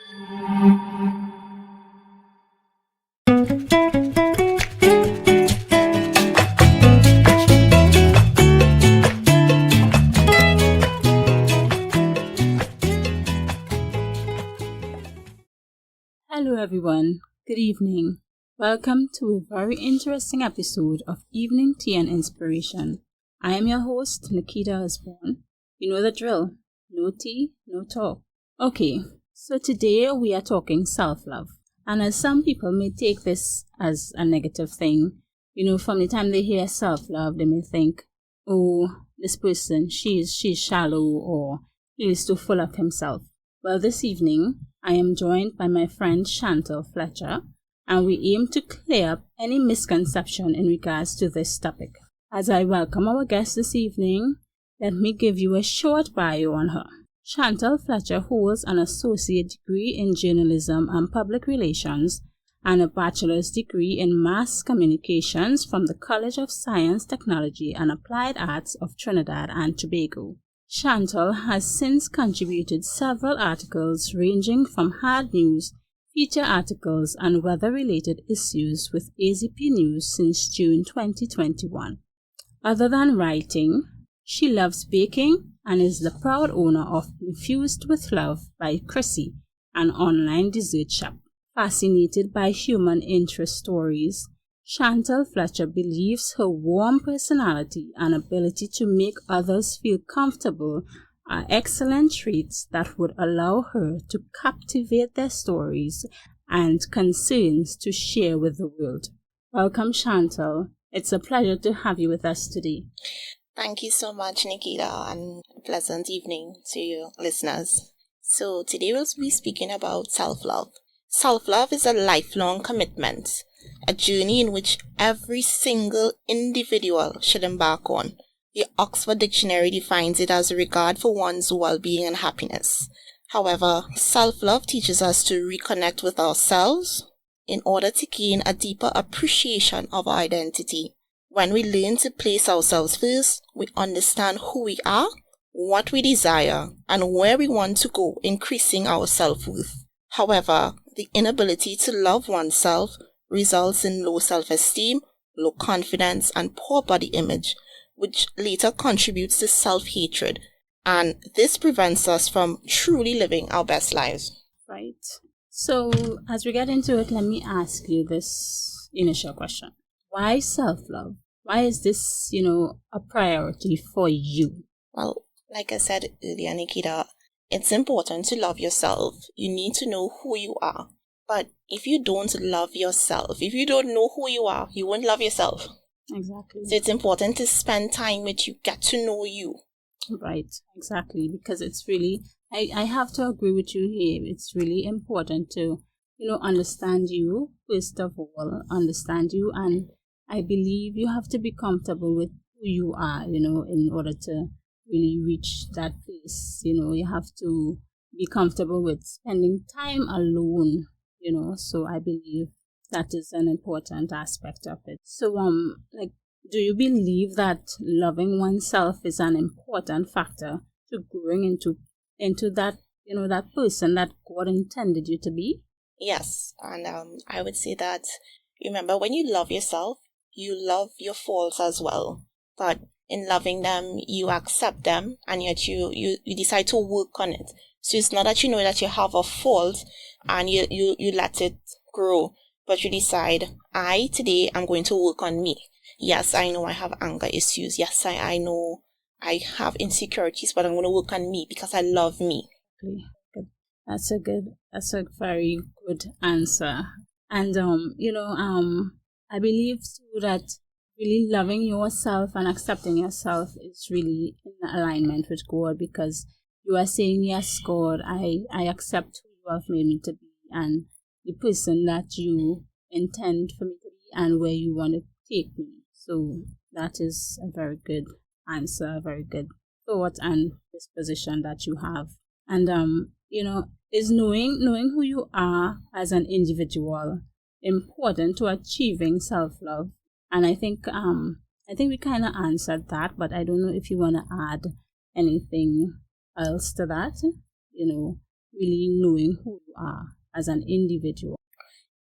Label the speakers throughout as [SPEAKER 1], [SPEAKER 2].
[SPEAKER 1] Hello everyone, good evening. Welcome to a very interesting episode of Evening Tea and Inspiration. I am your host, Nikita Osborne. You know the drill. No tea, no talk. Okay, so today we are talking self-love. And as some people may take this as a negative thing, from the time they hear self-love, they may think, oh, this person, she's shallow or he is too full of himself. Well, this evening, I am joined by my friend Chantal Fletcher, and we aim to clear up any misconception in regards to this topic. As I welcome our guest this evening, let me give you a short bio on her. Chantal Fletcher holds an associate degree in journalism and public relations and a bachelor's degree in mass communications from the College of Science, Technology and Applied Arts of Trinidad and Tobago. Chantal has since contributed several articles ranging from hard news, feature articles, and weather-related issues with AZP News since June 2021. Other than writing, she loves baking and is the proud owner of Infused with Love by Chrissy, an online dessert shop. Fascinated by human interest stories, Chantal Fletcher believes her warm personality and ability to make others feel comfortable are excellent traits that would allow her to captivate their stories and concerns to share with the world. Welcome, Chantal. It's a pleasure to have you with us today.
[SPEAKER 2] Thank you so much, Nikita, and a pleasant evening to you listeners. So today we'll be speaking about self-love. Self-love is a lifelong commitment, a journey in which every single individual should embark on. The Oxford Dictionary defines it as a regard for one's well-being and happiness. However, self-love teaches us to reconnect with ourselves in order to gain a deeper appreciation of our identity. When we learn to place ourselves first, we understand who we are, what we desire, and where we want to go, increasing our self-worth. However, the inability to love oneself results in low self-esteem, low confidence, and poor body image, which later contributes to self-hatred. And this prevents us from truly living our best lives.
[SPEAKER 1] Right. So, as we get into it, let me ask you this initial question. Why self-love? Why is this, a priority for you?
[SPEAKER 2] Well, like I said earlier, Nikita, it's important to love yourself. You need to know who you are. But if you don't love yourself, if you don't know who you are, you won't love yourself.
[SPEAKER 1] Exactly.
[SPEAKER 2] So it's important to spend time with you, get to know you.
[SPEAKER 1] Right, exactly. Because it's really, I have to agree with you here. It's really important to, understand you, first of all, understand you. And I believe you have to be comfortable with who you are, in order to really reach that place. You have to be comfortable with spending time alone, so I believe that is an important aspect of it. So, do you believe that loving oneself is an important factor to growing into that, that person that God intended you to be?
[SPEAKER 2] Yes, and I would say that, remember, when you love yourself, you love your faults as well. But in loving them, you accept them, and yet you decide to work on it. So it's not that you know that you have a fault and you let it grow, but you decide, today I'm going to work on me. Yes, I know I have anger issues. Yes, I know I have insecurities, but I'm going to work on me because I love me.
[SPEAKER 1] That's a very good answer. And, I believe too that really loving yourself and accepting yourself is really in alignment with God, because you are saying, yes, God, I accept who you have made me to be and the person that you intend for me to be and where you want to take me. So that is a very good answer, a very good thought and disposition that you have. And, is knowing who you are as an individual important to achieving self-love? And I think we kind of answered that, but I don't know if you want to add anything else to that. Really knowing who you are as an individual.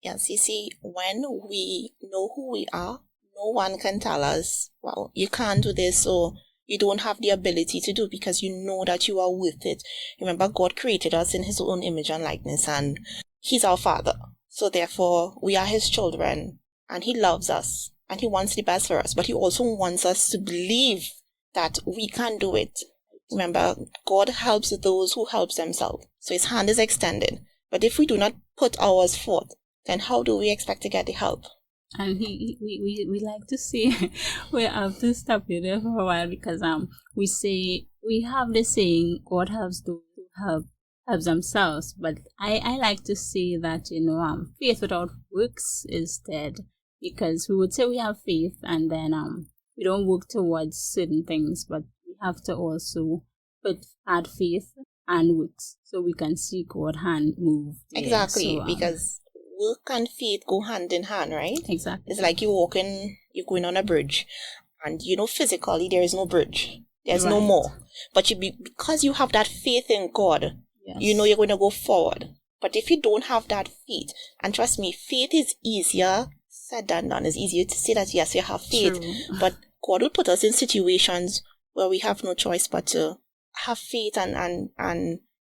[SPEAKER 2] Yes, you see, when we know who we are, no one can tell us, well, you can't do this, or you don't have the ability to do, because you know that you are worth it. Remember, God created us in his own image and likeness, and he's our Father. So therefore, we are his children, and he loves us, and he wants the best for us, but he also wants us to believe that we can do it. Remember, God helps those who help themselves. So his hand is extended. But if we do not put ours forth, then how do we expect to get the help?
[SPEAKER 1] And we like to say, we have to stop you there for a while, because we have the saying, God helps those who help themselves. But I like to say that, faith without works is dead, because we would say we have faith, and then we don't work towards certain things, but we have to also add faith and works so we can see God hand move there.
[SPEAKER 2] Exactly,
[SPEAKER 1] So,
[SPEAKER 2] because work and faith go hand in hand, right?
[SPEAKER 1] Exactly.
[SPEAKER 2] It's like you're going on a bridge, and physically there is no bridge. There's no more. But because you have that faith in God,
[SPEAKER 1] yes,
[SPEAKER 2] you're going to go forward. But if you don't have that faith, and trust me, faith is easier said than done. It's easier to say that, yes, you have faith.
[SPEAKER 1] True.
[SPEAKER 2] But God will put us in situations where we have no choice but to have faith, and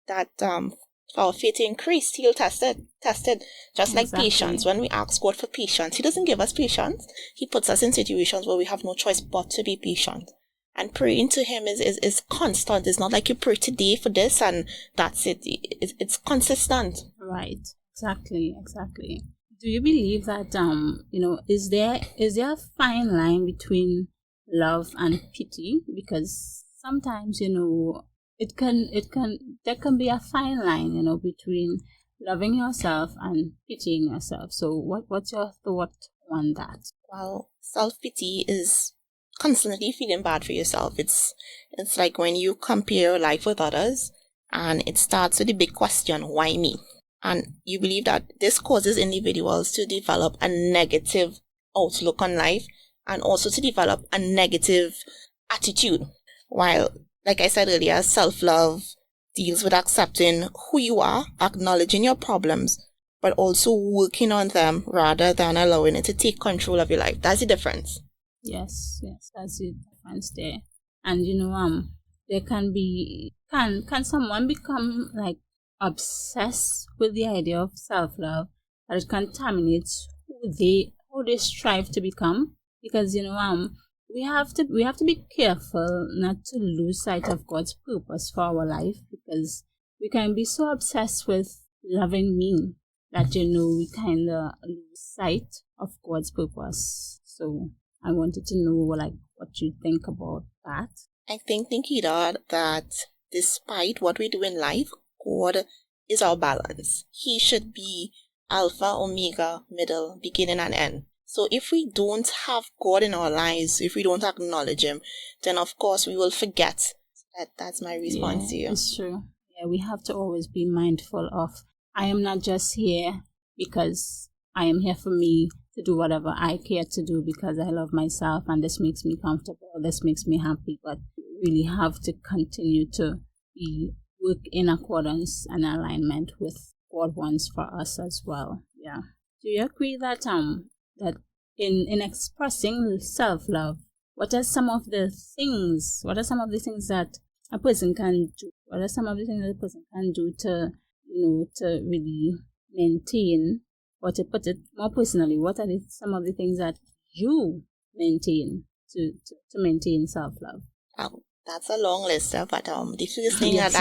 [SPEAKER 2] that our faith increased. He'll test it. Just like patience. When we ask God for patience, he doesn't give us patience. He puts us in situations where we have no choice but to be patient. And praying to him is constant. It's not like you pray today for this and that's it. It's consistent.
[SPEAKER 1] Right. Exactly. Do you believe that is there a fine line between love and pity? Because sometimes there can be a fine line between loving yourself and pitying yourself. So what's your thought on that?
[SPEAKER 2] Well, self-pity is constantly feeling bad for yourself. It's like when you compare your life with others, and it starts with the big question, why me? And you believe that this causes individuals to develop a negative outlook on life, and also to develop a negative attitude. While, like I said earlier, self-love deals with accepting who you are, acknowledging your problems, but also working on them rather than allowing it to take control of your life. That's the difference.
[SPEAKER 1] Yes, that's the difference there. And there can someone become like obsessed with the idea of self-love that it contaminates who they strive to become? Because we have to be careful not to lose sight of God's purpose for our life, because we can be so obsessed with loving me that we kind of lose sight of God's purpose. So I wanted to know what you think about that.
[SPEAKER 2] I think, Nikita, that despite what we do in life, God is our balance. He should be Alpha, Omega, middle, beginning and end. So if we don't have God in our lives, if we don't acknowledge him, then of course we will forget. That's my response to you.
[SPEAKER 1] It's true. Yeah, we have to always be mindful of, I am not just here because I am here for me to do whatever I care to do because I love myself and this makes me comfortable, this makes me happy, but we really have to continue to work in accordance and alignment with what God wants for us as well. Yeah. Do you agree that that in expressing self-love, what are some of the things that a person can do? What are some of the things that a person can do to really maintain, or to put it more personally, what are some of the things that you maintain to maintain self-love?
[SPEAKER 2] Oh, that's a long list, but the first thing that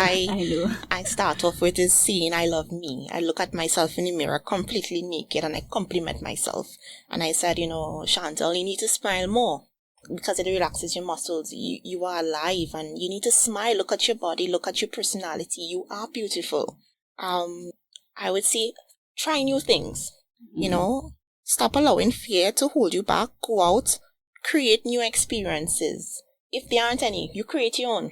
[SPEAKER 2] I start off with is saying I love me. I look at myself in the mirror completely naked and I compliment myself. And I said, Chantal, you need to smile more because it relaxes your muscles. You are alive and you need to smile. Look at your body, look at your personality. You are beautiful. I would say try new things. Stop allowing fear to hold you back. Go out, create new experiences. If there aren't any, you create your own.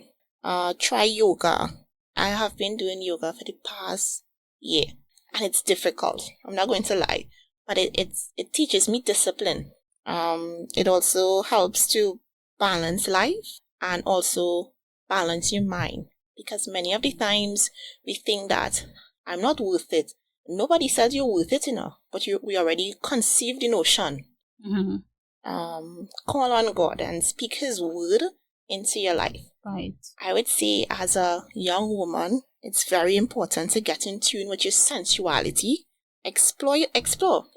[SPEAKER 2] Try yoga. I have been doing yoga for the past year, and it's difficult. I'm not going to lie, but it teaches me discipline. It also helps to balance life and also balance your mind, because many of the times we think that I'm not worth it. Nobody said you're worth it, but we already conceived the notion.
[SPEAKER 1] Mm-hmm.
[SPEAKER 2] Call on God and speak His word into your life.
[SPEAKER 1] Right.
[SPEAKER 2] I would say as a young woman, it's very important to get in tune with your sensuality. Explore.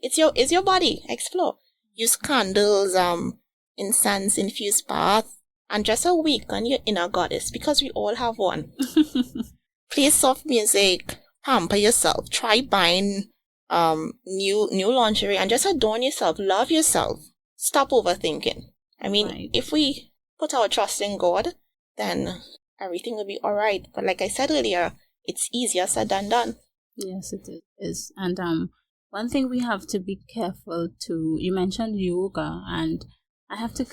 [SPEAKER 2] It's your body. Explore. Use candles, incense infused bath, and just awaken your inner goddess, because we all have one. Play soft music, pamper yourself, try buying new lingerie, and just adorn yourself, love yourself. Stop overthinking. I mean,
[SPEAKER 1] Right.
[SPEAKER 2] if we put our trust in God, then everything will be alright. But like I said earlier, it's easier said than done.
[SPEAKER 1] Yes, it is. And one thing we have to be careful to, you mentioned yoga, and I have to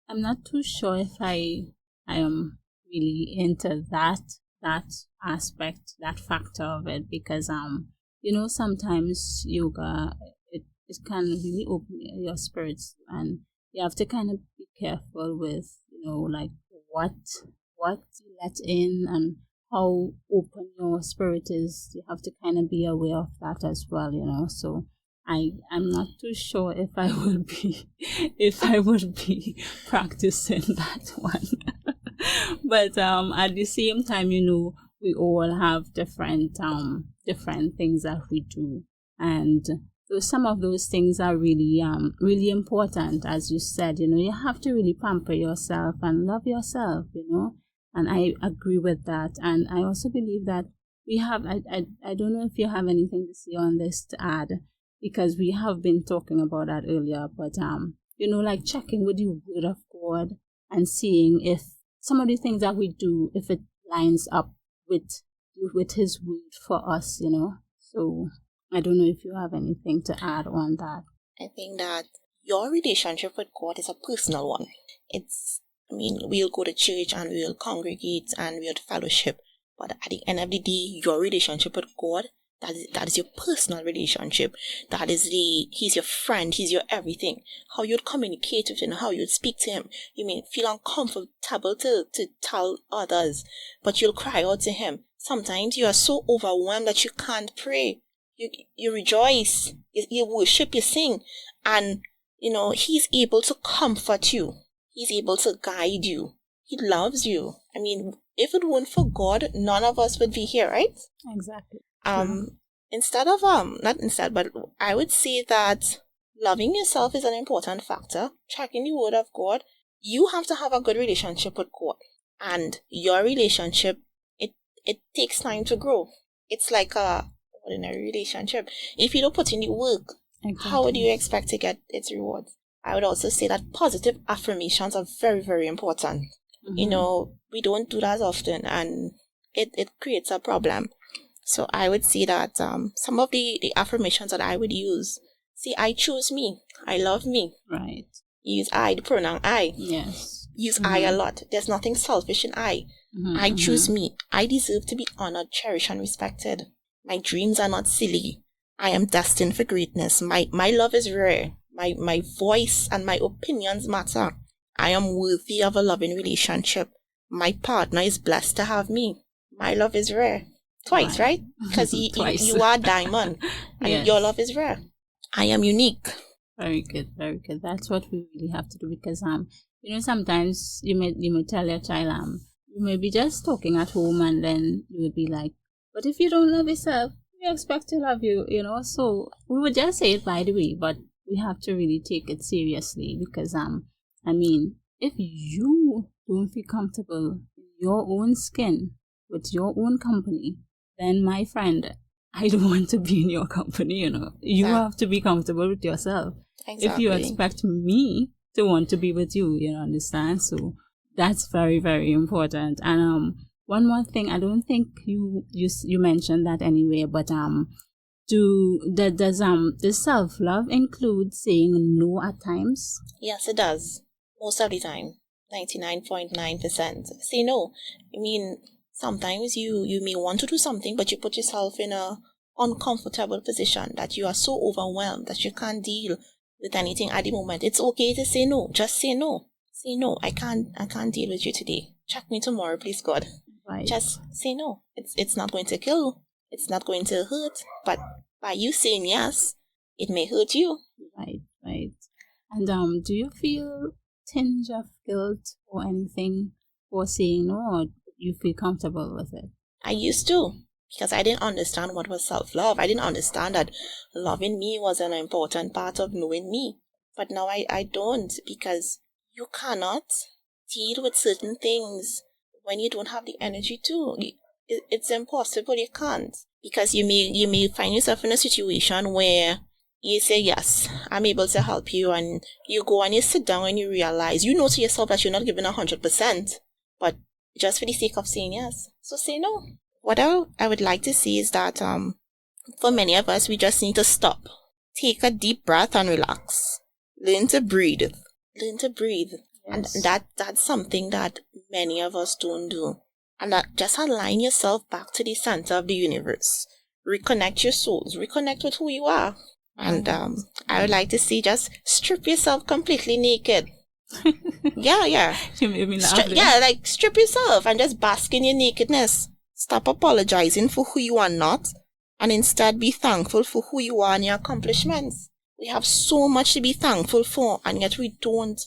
[SPEAKER 1] I'm not too sure if I am really into that aspect, that factor of it, because sometimes yoga, it can really open your spirits, and you have to kind of be careful with, like what you let in and how open your spirit is. You have to kind of be aware of that as well, so I'm not too sure if I would be practicing that one. But at the same time, we all have different things that we do, and some of those things are really really important. As you said, you have to really pamper yourself and love yourself, and I agree with that. And I also believe that we have, I don't know if you have anything to say on this to add, because we have been talking about that earlier, but like checking with the word of God and seeing if some of the things that we do, if it lines up with His word for us, so I don't know if you have anything to add on that.
[SPEAKER 2] I think that your relationship with God is a personal one. We'll go to church and we'll congregate and we'll fellowship, but at the end of the day, your relationship with God, that is your personal relationship. He's your friend, He's your everything. How you'd communicate with Him, how you'd speak to Him. You may feel uncomfortable to tell others, but you'll cry out to Him. Sometimes you are so overwhelmed that you can't pray. You rejoice, you worship, you sing, and He's able to comfort you. He's able to guide you. He loves you. I mean, if it weren't for God, none of us would be here, right?
[SPEAKER 1] Exactly.
[SPEAKER 2] But I would say that loving yourself is an important factor. Checking the word of God. You have to have a good relationship with God. And your relationship, it takes time to grow. It's like a ordinary relationship. If you don't put in the work, exactly, how would you expect to get its rewards? I would also say that positive affirmations are very, very important. Mm-hmm. We don't do that often, and it creates a problem. So I would say that some of the affirmations that I would use, say, I choose me, I love me.
[SPEAKER 1] Right.
[SPEAKER 2] Use I, the pronoun I.
[SPEAKER 1] Yes.
[SPEAKER 2] Use I a lot. There's nothing selfish in I. Mm-hmm. I choose me. I deserve to be honored, cherished, and respected. My dreams are not silly. I am destined for greatness. My love is rare. My voice and my opinions matter. I am worthy of a loving relationship. My partner is blessed to have me. My love is rare. Twice, right? Because you are diamond and yes, your love is rare. I am unique.
[SPEAKER 1] Very good, very good. That's what we really have to do, because sometimes you may tell your child you may be just talking at home, and then you would be like, but if you don't love yourself, we expect to love you, So we would just say it by the way, but we have to really take it seriously, because if you don't feel comfortable in your own skin with your own company, then my friend, I don't want to be in your company. You have to be comfortable with yourself. Exactly. If you expect me to want to be with you, understand? So that's very, very important. And one more thing, I don't think you mentioned that anyway, but does self-love include saying no at times?
[SPEAKER 2] Yes, it does. Most of the time. 99.9%. Say no. Sometimes you may want to do something, but you put yourself in a uncomfortable position that you are so overwhelmed that you can't deal with anything at the moment. It's okay to say no. Just say no. Say no. I can't deal with you today. Check me tomorrow, please, God. Right. Just say no. It's not going to kill it's not going to hurt. But by you saying yes, it may hurt you.
[SPEAKER 1] Right. And do you feel tinge of guilt or anything for saying no, or you feel comfortable with it?
[SPEAKER 2] I used to, because I didn't understand what was self-love. I didn't understand that loving me was an important part of knowing me. But now I don't, because you cannot deal with certain things when you don't have the energy to. It's impossible. You can't, because you may find yourself in a situation where you say yes, I'm able to help you, and you go and you sit down and you realize, you know to yourself that you're not giving 100%, but just for the sake of saying yes, so say no. What I would like to see is that for many of us, we just need to stop, take a deep breath and relax. Learn to breathe. Yes. And that's something that many of us don't do. And that just align yourself back to the center of the universe. Reconnect your souls. Reconnect with who you are. And I would like to see, just strip yourself completely naked. Yeah.
[SPEAKER 1] You made me laugh.
[SPEAKER 2] Like strip yourself and just bask in your nakedness. Stop apologizing for who you are not, and instead be thankful for who you are and your accomplishments. We have so much to be thankful for, and yet we don't.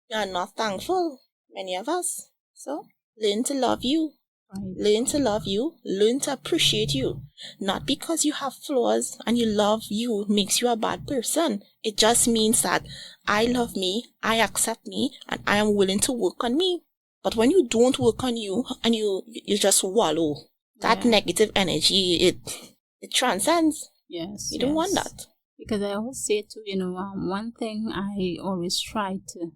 [SPEAKER 2] We are not thankful, many of us. So learn to love you.
[SPEAKER 1] Right.
[SPEAKER 2] Learn to love you. Learn to appreciate you. Not because you have flaws and you love you makes you a bad person. It just means that I love me, I accept me, and I am willing to work on me. But when you don't work on you and you just wallow, that negative energy, it transcends.
[SPEAKER 1] Yes.
[SPEAKER 2] You don't want that.
[SPEAKER 1] Because I always say too, one thing I always try to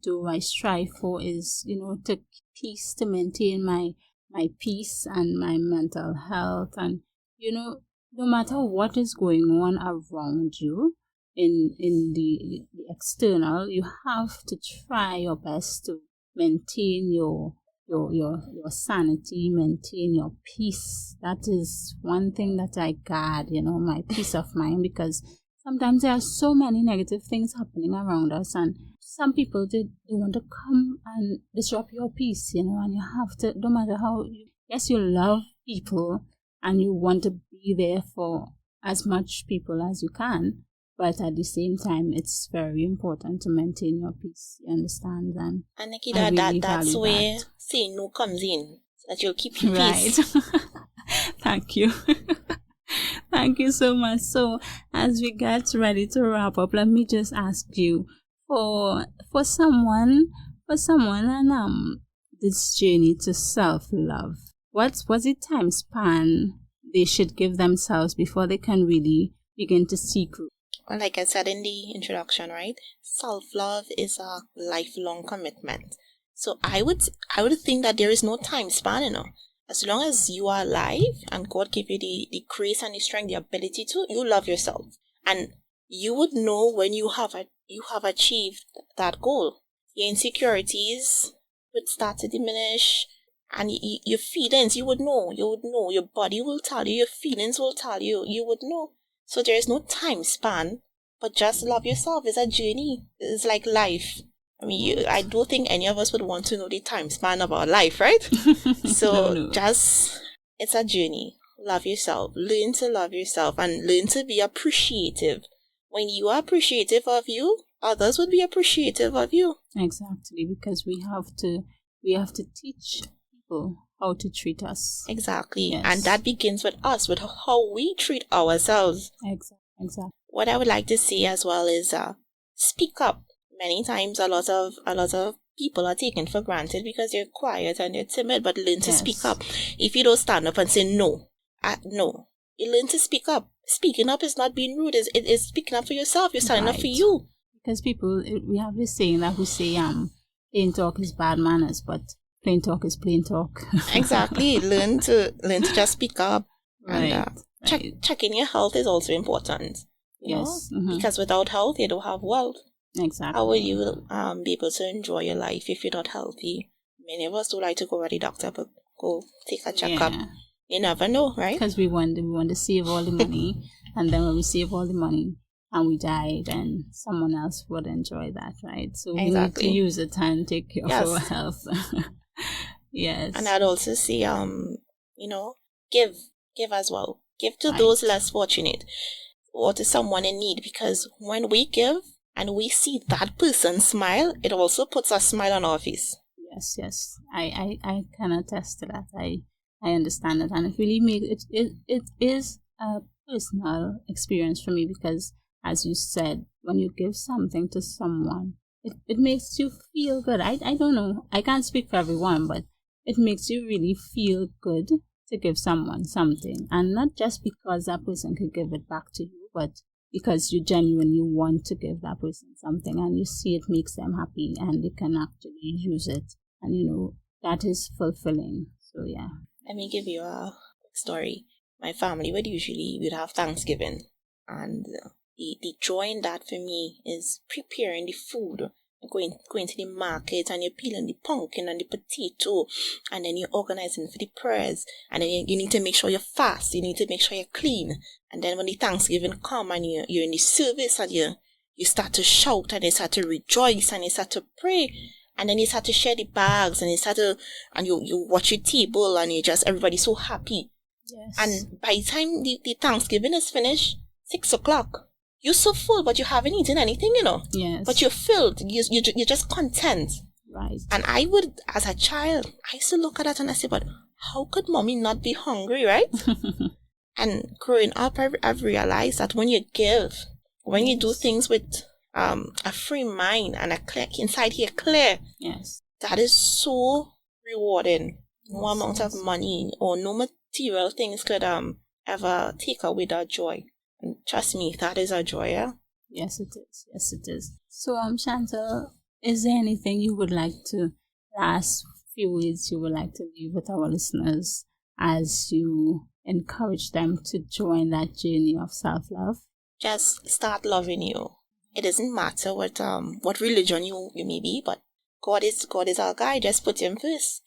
[SPEAKER 1] do, I strive for is, to maintain my peace and my mental health. And, no matter what is going on around you in the external, you have to try your best to maintain your sanity, maintain your peace. That is one thing that I guard, my peace of mind, because sometimes there are so many negative things happening around us, and some people they want to come and disrupt your peace, and you have to, no matter how, yes, you love people and you want to be there for as much people as you can, but at the same time, it's very important to maintain your peace. You understand? And
[SPEAKER 2] Nikita, really that's where saying no comes in, so that you'll keep your peace.
[SPEAKER 1] Right. Thank you. Thank you so much. So, as we get ready to wrap up, let me just ask you, for someone and this journey to self-love, what's the time span they should give themselves before they can really begin to seek?
[SPEAKER 2] Well, like I said in the introduction, right? Self-love is a lifelong commitment. So I would think that there is no time span, As long as you are alive and God give you the grace and the strength, the ability to, you love yourself. And you would know when you have achieved that goal. Your insecurities would start to diminish, and your feelings, you would know. Your body will tell you, your feelings will tell you, you would know. So there is no time span, but just love yourself. It's a journey. It's like life. I mean, I don't think any of us would want to know the time span of our life, right? So
[SPEAKER 1] No.
[SPEAKER 2] it's a journey. Love yourself. Learn to love yourself and learn to be appreciative. When you are appreciative of you, others would be appreciative of you.
[SPEAKER 1] Exactly, because we have to teach people how to treat us.
[SPEAKER 2] Exactly.
[SPEAKER 1] Yes.
[SPEAKER 2] And that begins with us, with how we treat ourselves.
[SPEAKER 1] Exactly.
[SPEAKER 2] What I would like to say as well is speak up. Many times a lot of people are taken for granted because they're quiet and they're timid, but learn to speak up. If you don't stand up and say no, no. You learn to speak up. Speaking up is not being rude. It's speaking up for yourself. You're standing up for you.
[SPEAKER 1] Because we have this saying that we say plain talk is bad manners, but plain talk is plain talk.
[SPEAKER 2] Exactly. Learn to just speak up.
[SPEAKER 1] Right.
[SPEAKER 2] And checking your health is also important. You know?
[SPEAKER 1] Mm-hmm.
[SPEAKER 2] Because without health, you don't have wealth.
[SPEAKER 1] Exactly.
[SPEAKER 2] How will you be able to enjoy your life if you're not healthy? Many of us do like to go to the doctor, but go take a checkup. Yeah. You never know, right?
[SPEAKER 1] Because we want to save all the money, and then when we save all the money and we die, then someone else would enjoy that, right? So we need to use it and take care of our health. Yes.
[SPEAKER 2] And I'd also say, give. Give as well. Give to
[SPEAKER 1] Right.
[SPEAKER 2] those less fortunate or to someone in need, because when we give and we see that person smile, it also puts a smile on our face.
[SPEAKER 1] Yes. I can attest to that. I understand it, and it really makes it is a personal experience for me because, as you said, when you give something to someone, it makes you feel good. I don't know. I can't speak for everyone, but it makes you really feel good to give someone something, and not just because that person could give it back to you, but because you genuinely want to give that person something and you see it makes them happy and they can actually use it, and that is fulfilling. So yeah.
[SPEAKER 2] Let me give you a quick story. My family we'd have Thanksgiving, and the joy in that for me is preparing the food, going to the market, and you're peeling the pumpkin and the potato, and then you're organizing for the prayers, and then you need to make sure you're fast, you need to make sure you're clean, and then when the Thanksgiving come and you're in the service and you start to shout and you start to rejoice and you start to pray, and then you start to share the bags and you watch your table and everybody's so happy.
[SPEAKER 1] Yes.
[SPEAKER 2] And by the time the Thanksgiving is finished, 6:00, you're so full, but you haven't eaten anything,
[SPEAKER 1] Yes.
[SPEAKER 2] But you're filled. You're just content.
[SPEAKER 1] Right.
[SPEAKER 2] And I would, as a child, I used to look at that and I say, but how could mommy not be hungry, right? And growing up, I've realized that when you give, when you do things with a free mind and a clear inside here clear,
[SPEAKER 1] Yes.
[SPEAKER 2] that is so rewarding. No amount of money or no material things could ever take away that joy. And trust me, that is a joy, yeah?
[SPEAKER 1] Yes, it is. So, Chantal, is there anything you would like to, last few words you would like to leave with our listeners as you encourage them to join that journey of self-love?
[SPEAKER 2] Just start loving you. It doesn't matter what religion you may be, but God is our guide. Just put him first.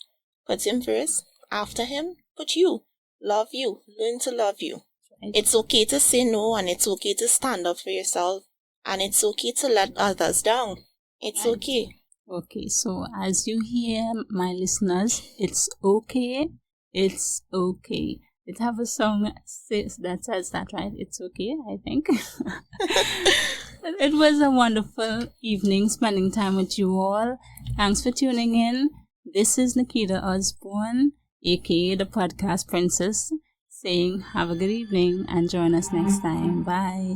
[SPEAKER 2] Put him first. After him, put you. Love you. Learn to love you. Right. It's okay to say no, and it's okay to stand up for yourself, and it's okay to let others down. It's right. Okay.
[SPEAKER 1] Okay, so as you hear, my listeners, it's okay. It's okay. It have a song that says that, right? It's okay, I think. It was a wonderful evening spending time with you all. Thanks for tuning in. This is Nikita Osborne, aka the Podcast Princess, saying have a good evening and join us next time. Bye.